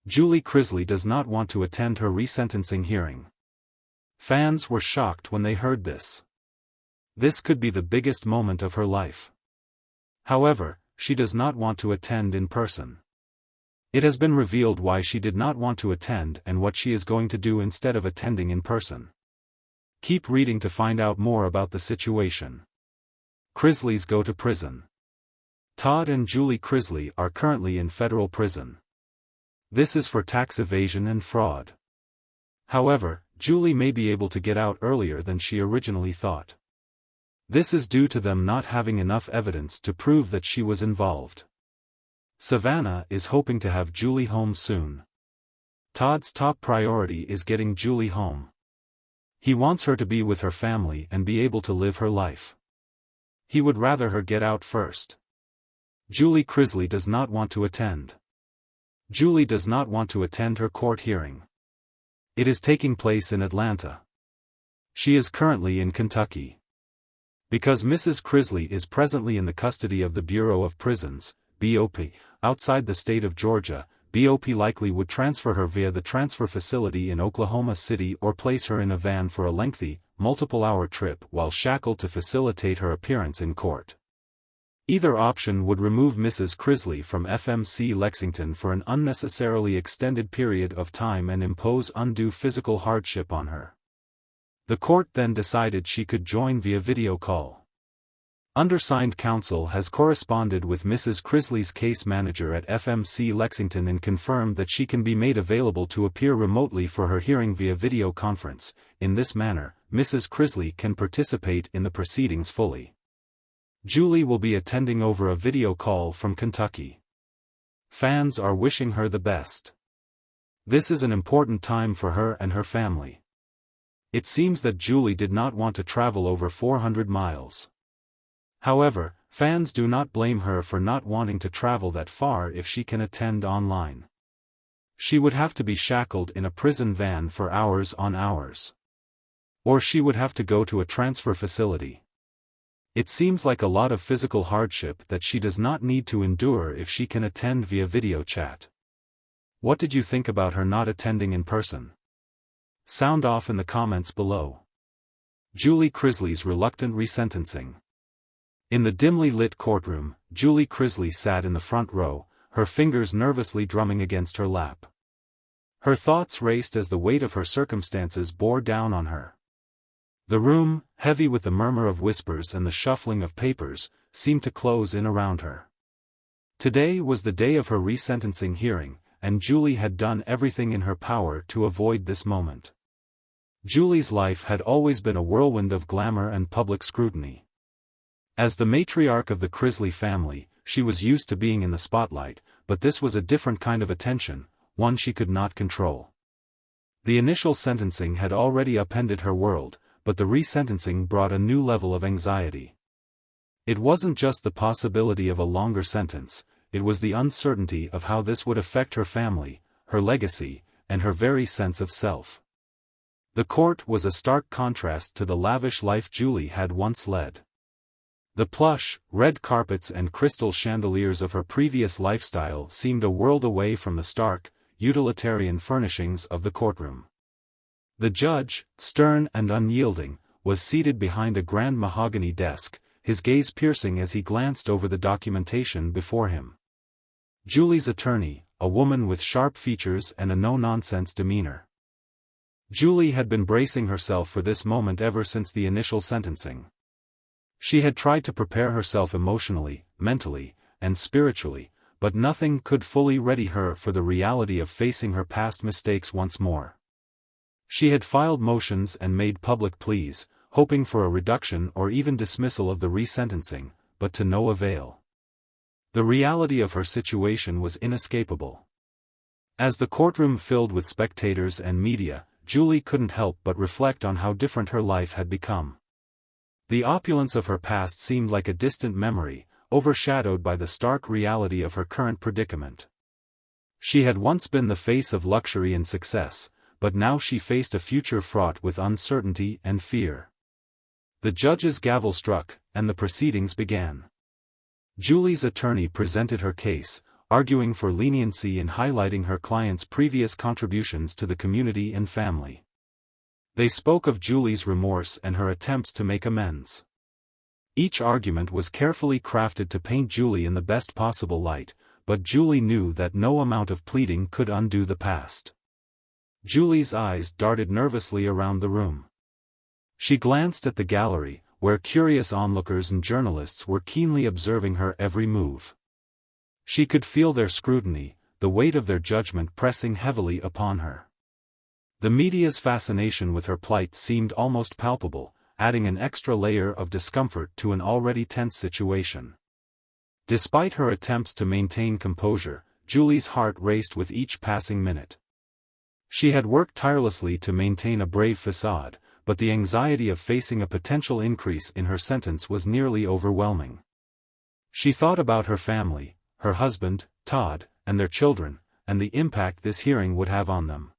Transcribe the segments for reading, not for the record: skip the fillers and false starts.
Julie Chrisley does not want to attend her resentencing hearing. Fans were shocked when they heard this. This could be the biggest moment of her life. However, she does not want to attend in person. It has been revealed why she did not want to attend and what she is going to do instead of attending in person. Keep reading to find out more about the situation. Chrisleys go to prison. Todd and Julie Chrisley are currently in federal prison. This is for tax evasion and fraud. However, Julie may be able to get out earlier than she originally thought. This is due to them not having enough evidence to prove that she was involved. Savannah is hoping to have Julie home soon. Todd's top priority is getting Julie home. He wants her to be with her family and be able to live her life. He would rather her get out first. Julie Chrisley does not want to attend. Julie does not want to attend her court hearing. It is taking place in Atlanta. She is currently in Kentucky. Because Mrs. Chrisley is presently in the custody of the Bureau of Prisons, BOP, outside the state of Georgia, BOP likely would transfer her via the transfer facility in Oklahoma City or place her in a van for a lengthy, multiple-hour trip while shackled to facilitate her appearance in court. Either option would remove Mrs. Chrisley from FMC Lexington for an unnecessarily extended period of time and impose undue physical hardship on her. The court then decided she could join via video call. Undersigned counsel has corresponded with Mrs. Chrisley's case manager at FMC Lexington and confirmed that she can be made available to appear remotely for her hearing via video conference. In this manner, Mrs. Chrisley can participate in the proceedings fully. Julie will be attending over a video call from Kentucky. Fans are wishing her the best. This is an important time for her and her family. It seems that Julie did not want to travel over 400 miles. However, fans do not blame her for not wanting to travel that far if she can attend online. She would have to be shackled in a prison van for hours on hours. Or she would have to go to a transfer facility. It seems like a lot of physical hardship that she does not need to endure if she can attend via video chat. What did you think about her not attending in person? Sound off in the comments below. Julie Chrisley's reluctant resentencing. In the dimly lit courtroom, Julie Chrisley sat in the front row, her fingers nervously drumming against her lap. Her thoughts raced as the weight of her circumstances bore down on her. The room, heavy with the murmur of whispers and the shuffling of papers, seemed to close in around her. Today was the day of her resentencing hearing, and Julie had done everything in her power to avoid this moment. Julie's life had always been a whirlwind of glamour and public scrutiny. As the matriarch of the Chrisley family, she was used to being in the spotlight, but this was a different kind of attention, one she could not control. The initial sentencing had already upended her world, but the resentencing brought a new level of anxiety. It wasn't just the possibility of a longer sentence, it was the uncertainty of how this would affect her family, her legacy, and her very sense of self. The court was a stark contrast to the lavish life Julie had once led. The plush, red carpets and crystal chandeliers of her previous lifestyle seemed a world away from the stark, utilitarian furnishings of the courtroom. The judge, stern and unyielding, was seated behind a grand mahogany desk, his gaze piercing as he glanced over the documentation before him. Julie's attorney, a woman with sharp features and a no-nonsense demeanor. Julie had been bracing herself for this moment ever since the initial sentencing. She had tried to prepare herself emotionally, mentally, and spiritually, but nothing could fully ready her for the reality of facing her past mistakes once more. She had filed motions and made public pleas, hoping for a reduction or even dismissal of the resentencing, but to no avail. The reality of her situation was inescapable. As the courtroom filled with spectators and media, Julie couldn't help but reflect on how different her life had become. The opulence of her past seemed like a distant memory, overshadowed by the stark reality of her current predicament. She had once been the face of luxury and success, but now she faced a future fraught with uncertainty and fear. The judge's gavel struck, and the proceedings began. Julie's attorney presented her case, arguing for leniency and highlighting her client's previous contributions to the community and family. They spoke of Julie's remorse and her attempts to make amends. Each argument was carefully crafted to paint Julie in the best possible light, but Julie knew that no amount of pleading could undo the past. Julie's eyes darted nervously around the room. She glanced at the gallery, where curious onlookers and journalists were keenly observing her every move. She could feel their scrutiny, the weight of their judgment pressing heavily upon her. The media's fascination with her plight seemed almost palpable, adding an extra layer of discomfort to an already tense situation. Despite her attempts to maintain composure, Julie's heart raced with each passing minute. She had worked tirelessly to maintain a brave facade, but the anxiety of facing a potential increase in her sentence was nearly overwhelming. She thought about her family, her husband, Todd, and their children, and the impact this hearing would have on them.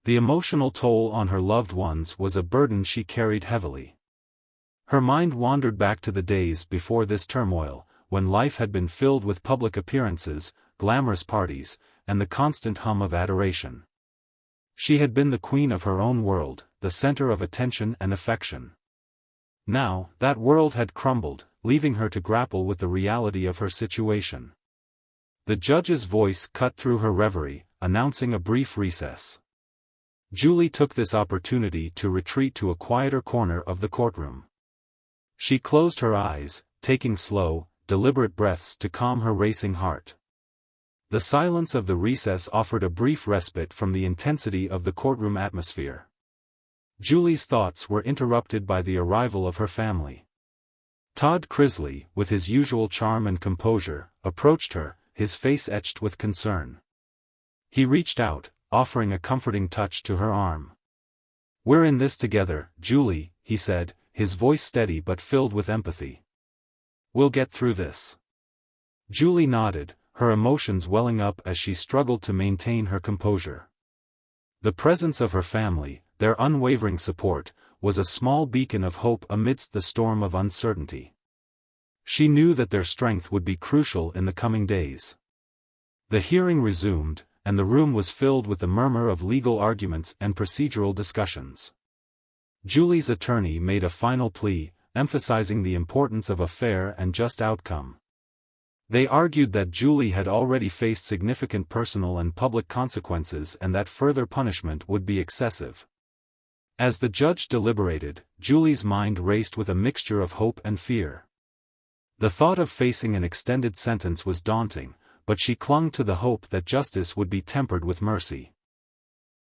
The emotional toll on her loved ones was a burden she carried heavily. Her mind wandered back to the days before this turmoil, when life had been filled with public appearances, glamorous parties, and the constant hum of adoration. She had been the queen of her own world, the center of attention and affection. Now, that world had crumbled, leaving her to grapple with the reality of her situation. The judge's voice cut through her reverie, announcing a brief recess. Julie took this opportunity to retreat to a quieter corner of the courtroom. She closed her eyes, taking slow, deliberate breaths to calm her racing heart. The silence of the recess offered a brief respite from the intensity of the courtroom atmosphere. Julie's thoughts were interrupted by the arrival of her family. Todd Chrisley, with his usual charm and composure, approached her, his face etched with concern. He reached out, offering a comforting touch to her arm. "We're in this together, Julie," he said, his voice steady but filled with empathy. "We'll get through this." Julie nodded, her emotions welling up as she struggled to maintain her composure. The presence of her family, their unwavering support, was a small beacon of hope amidst the storm of uncertainty. She knew that their strength would be crucial in the coming days. The hearing resumed, and the room was filled with the murmur of legal arguments and procedural discussions. Julie's attorney made a final plea, emphasizing the importance of a fair and just outcome. They argued that Julie had already faced significant personal and public consequences and that further punishment would be excessive. As the judge deliberated, Julie's mind raced with a mixture of hope and fear. The thought of facing an extended sentence was daunting, but she clung to the hope that justice would be tempered with mercy.